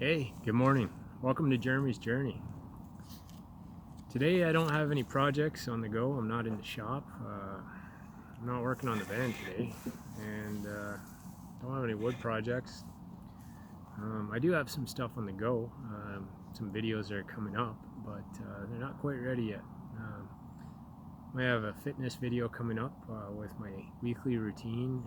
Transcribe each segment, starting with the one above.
Hey, good morning. Welcome to Jeremy's Journey. Today I don't have any projects on the go. I'm not in the shop. I'm not working on the van today, and don't have any wood projects. I do have some stuff on the go. Some videos that are coming up, but they're not quite ready yet. I have a fitness video coming up with my weekly routine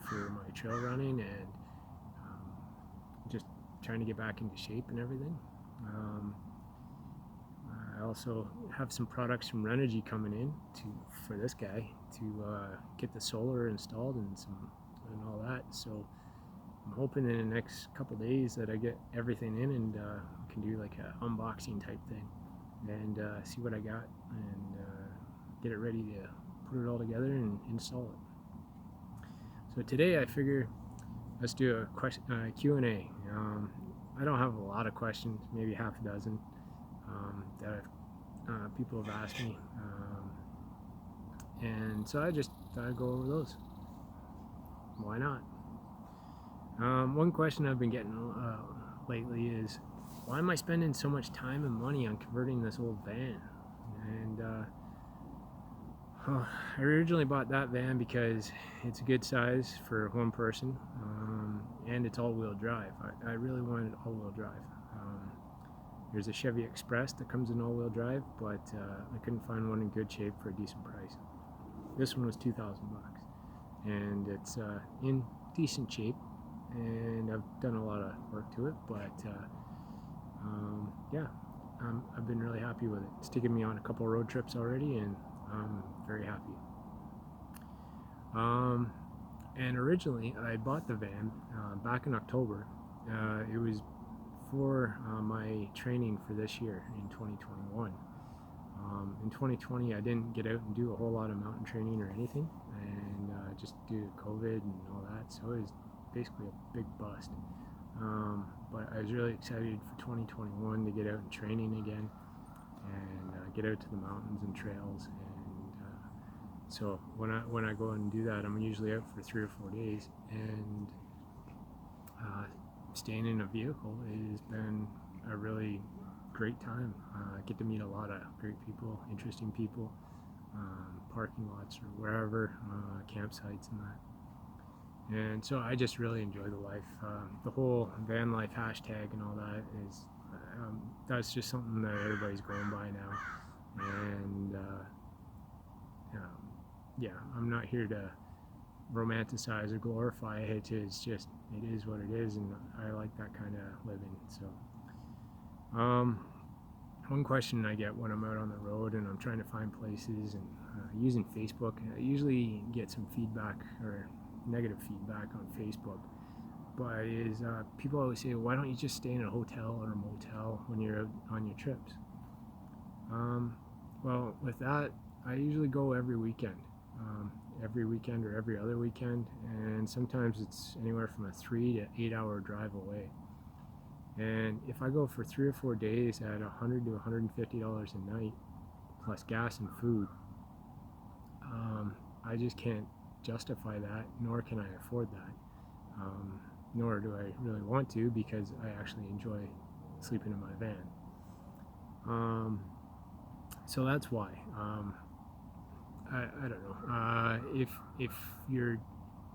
for my trail running and just trying to get back into shape and everything. I also have some products from Renogy coming in for this guy to get the solar installed and all that. So I'm hoping in the next couple days that I get everything in and can do like an unboxing type thing and see what I got and get it ready to put it all together and install it. So today I figure let's do a Q&A. I don't have a lot of questions, maybe half a dozen that people have asked me, and so I just thought I'd go over those. Why not? One question I've been getting lately is, why am I spending so much time and money on converting this old van? And I originally bought that van because it's a good size for one person, and it's all-wheel drive. I really wanted all-wheel drive. There's a Chevy Express that comes in all-wheel drive, but I couldn't find one in good shape for a decent price. This one was $2,000, and it's in decent shape, and I've done a lot of work to it, but yeah, I've been really happy with it. It's taken me on a couple road trips already, and I'm very happy. And originally I bought the van back in October. It was for my training for this year in 2021. In 2020 I didn't get out and do a whole lot of mountain training or anything, and just due to COVID and all that, so it was basically a big bust. But I was really excited for 2021 to get out and training again and get out to the mountains and trails, and so when I go and do that, I'm usually out for 3 or 4 days, and staying in a vehicle has been a really great time. I get to meet a lot of great people, interesting people, parking lots or wherever, campsites and that. And so I just really enjoy the life. The whole van life hashtag and all that is, that's just something that everybody's going by now. And yeah, I'm not here to romanticize or glorify it. It's just, it is what it is, and I like that kind of living. So one question I get when I'm out on the road and I'm trying to find places and using Facebook, I usually get some feedback or negative feedback on Facebook, but is people always say, why don't you just stay in a hotel or a motel when you're out on your trips? Well, with that, I usually go every weekend or every other weekend, and sometimes it's anywhere from a 3 to 8 hour drive away. And if I go for 3 or 4 days at $100 to $150 a night plus gas and food, I just can't justify that, nor can I afford that, nor do I really want to, because I actually enjoy sleeping in my van. So that's why. I don't know. If you're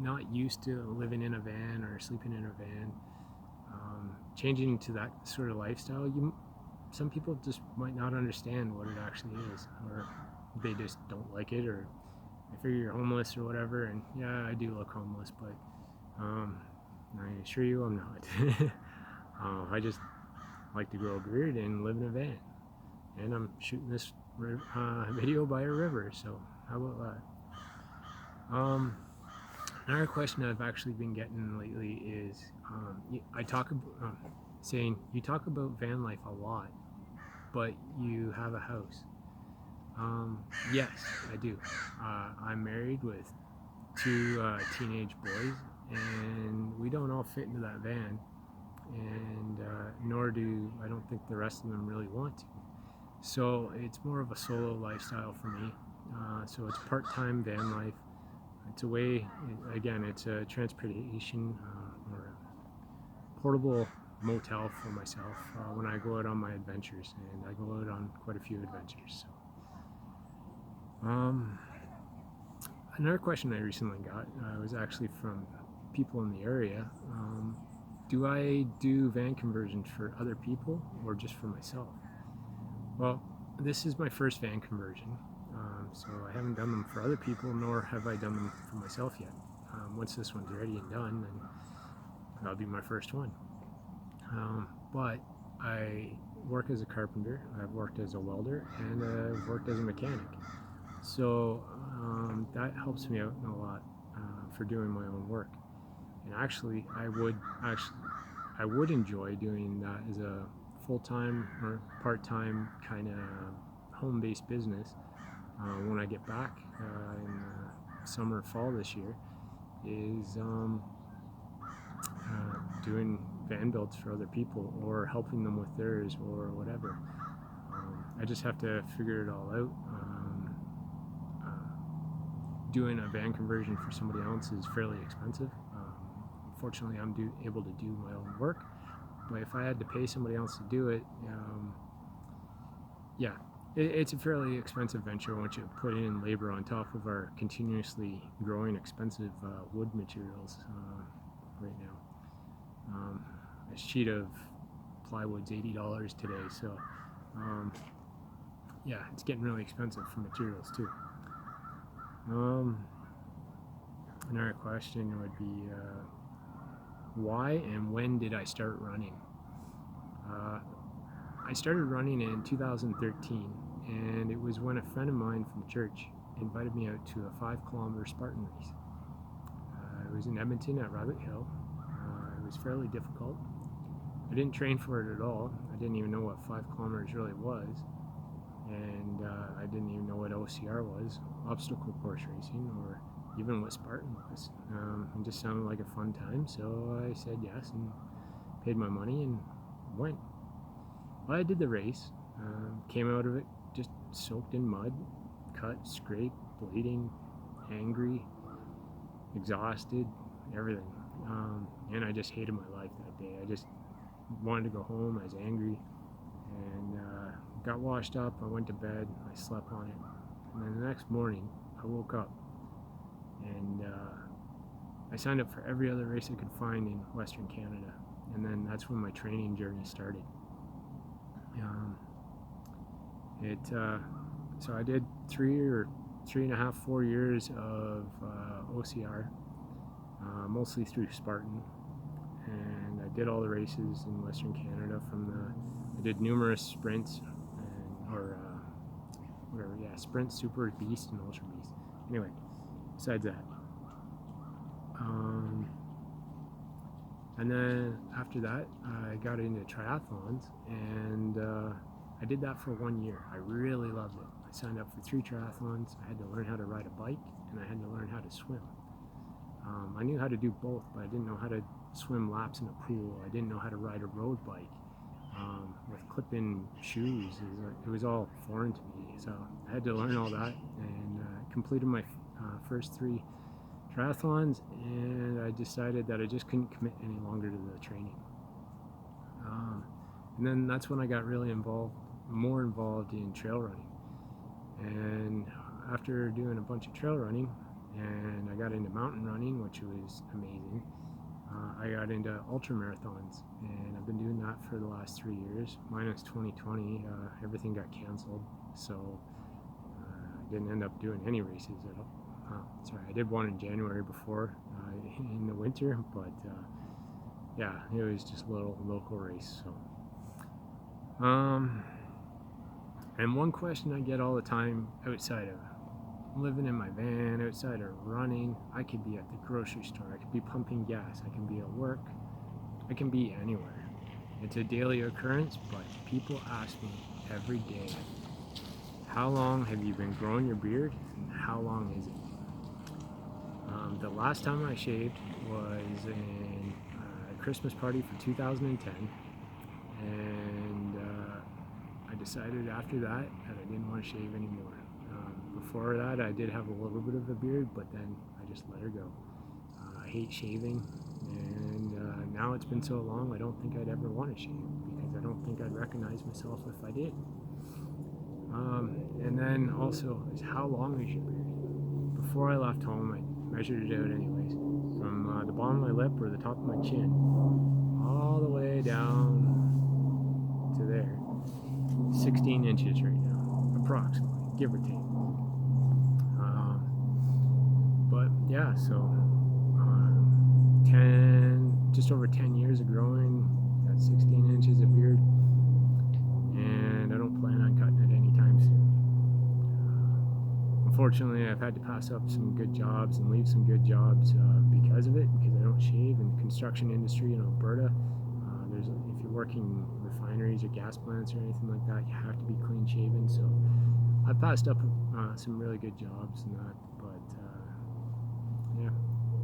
not used to living in a van or sleeping in a van, changing to that sort of lifestyle, some people just might not understand what it actually is, or they just don't like it, or they figure you're homeless or whatever. And yeah, I do look homeless, but I assure you I'm not. I just like to grow a beard and live in a van, and I'm shooting this video by a river, so how about that? Another question I've actually been getting lately is, I talk about saying, you talk about van life a lot, but you have a house. Yes, I do. I'm married with 2 teenage boys, and we don't all fit into that van, and nor do I don't think the rest of them really want to. So it's more of a solo lifestyle for me. So it's part-time van life. It's a way, again, it's a transportation or a portable motel for myself when I go out on my adventures, and I go out on quite a few adventures. So, another question I recently got was actually from people in the area. Do I do van conversions for other people or just for myself? Well, this is my first van conversion, so I haven't done them for other people, nor have I done them for myself yet. Once this one's ready and done, then that'll be my first one. But I work as a carpenter, I've worked as a welder, and I've worked as a mechanic. So that helps me out a lot for doing my own work. And actually, I would enjoy doing that as a full-time or part-time kind of home-based business when I get back in summer, fall this year, is doing van builds for other people or helping them with theirs or whatever. I just have to figure it all out. Doing a van conversion for somebody else is fairly expensive. Fortunately, I'm able to do my own work, but if I had to pay somebody else to do it, it's a fairly expensive venture once you put in labor on top of our continuously growing expensive wood materials right now. A sheet of plywood's $80 today, so it's getting really expensive for materials too. Another question would be why and when did I start running? I started running in 2013, and it was when a friend of mine from church invited me out to a 5-kilometer Spartan race. It was in Edmonton at Rabbit Hill. It was fairly difficult. I didn't train for it at all. I didn't even know what 5 kilometers really was, and I didn't even know what OCR was, obstacle course racing, or even what Spartan was. It just sounded like a fun time, so I said yes and paid my money and went. Well, I did the race, came out of it just soaked in mud, cut, scraped, bleeding, angry, exhausted, everything. And I just hated my life that day. I just wanted to go home. I was angry and got washed up. I went to bed. I slept on it. And then the next morning, I woke up and I signed up for every other race I could find in Western Canada. And then that's when my training journey started. So I did 4 years of OCR, mostly through Spartan, and I did all the races in Western Canada. I did numerous sprints, sprint, super beast, and ultra beast. Anyway, besides that, and then after that, I got into triathlons, and I did that for 1 year. I really loved it. I signed up for 3 triathlons. I had to learn how to ride a bike, and I had to learn how to swim. I knew how to do both, but I didn't know how to swim laps in a pool. I didn't know how to ride a road bike with clip-in shoes. It was all foreign to me, so I had to learn all that, and completed my first 3 triathlons, and I decided that I just couldn't commit any longer to the training. And then that's when I got really more involved in trail running. And after doing a bunch of trail running, and I got into mountain running, which was amazing, I got into ultra marathons, and I've been doing that for the last 3 years. Minus 2020, everything got canceled, so I didn't end up doing any races at all. I did one in January before in the winter, but it was just a little local race. So, and one question I get all the time outside of living in my van, outside of running, I could be at the grocery store, I could be pumping gas, I can be at work, I can be anywhere. It's a daily occurrence, but people ask me every day, how long have you been growing your beard, and how long is it? The last time I shaved was in a Christmas party for 2010, and I decided after that I didn't want to shave anymore. Before that, I did have a little bit of a beard, but then I just let her go. I hate shaving, and now it's been so long, I don't think I'd ever want to shave, because I don't think I'd recognize myself if I did. And then also is, how long is your beard? Before I left home, I measured it out anyways, from the bottom of my lip or the top of my chin all the way down to there. 16 inches right now, approximately, give or take. But yeah, so just over 10 years of growing, got 16 inches of beard, and I don't plan on cutting it anytime soon. Unfortunately, I've had to pass up some good jobs and leave some good jobs because of it, because I don't shave. In the construction industry in Alberta, if you're working refineries or gas plants or anything like that, you have to be clean shaven. So I passed up some really good jobs and that, but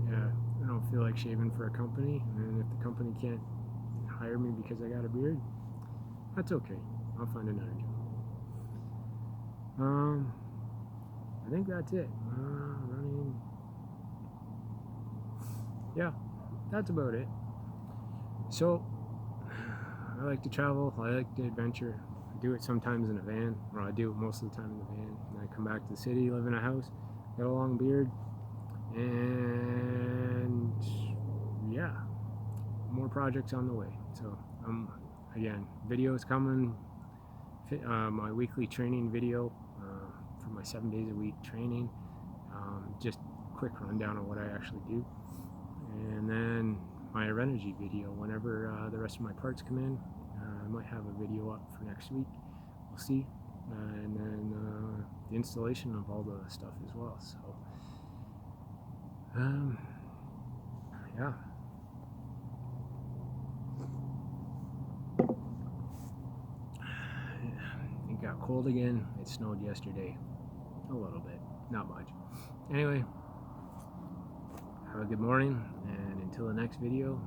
yeah, I don't feel like shaving for a company, and if the company can't hire me because I got a beard, that's okay. I'll find another job. I think that's it. Running. Yeah, that's about it. So, I like to travel, I like to adventure. I do it sometimes in a van, or I do it most of the time in the van. And I come back to the city, live in a house, got a long beard, and yeah, more projects on the way. So, again, videos coming, my weekly training video for my 7 days a week training, just quick rundown of what I actually do, and then my Energy video whenever the rest of my parts come in. I might have a video up for next week, we'll see, and then the installation of all the stuff as well. So yeah, it got cold again. It snowed yesterday a little bit, not much. Anyway, have a good morning, and until the next video,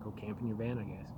go camp in your van, I guess.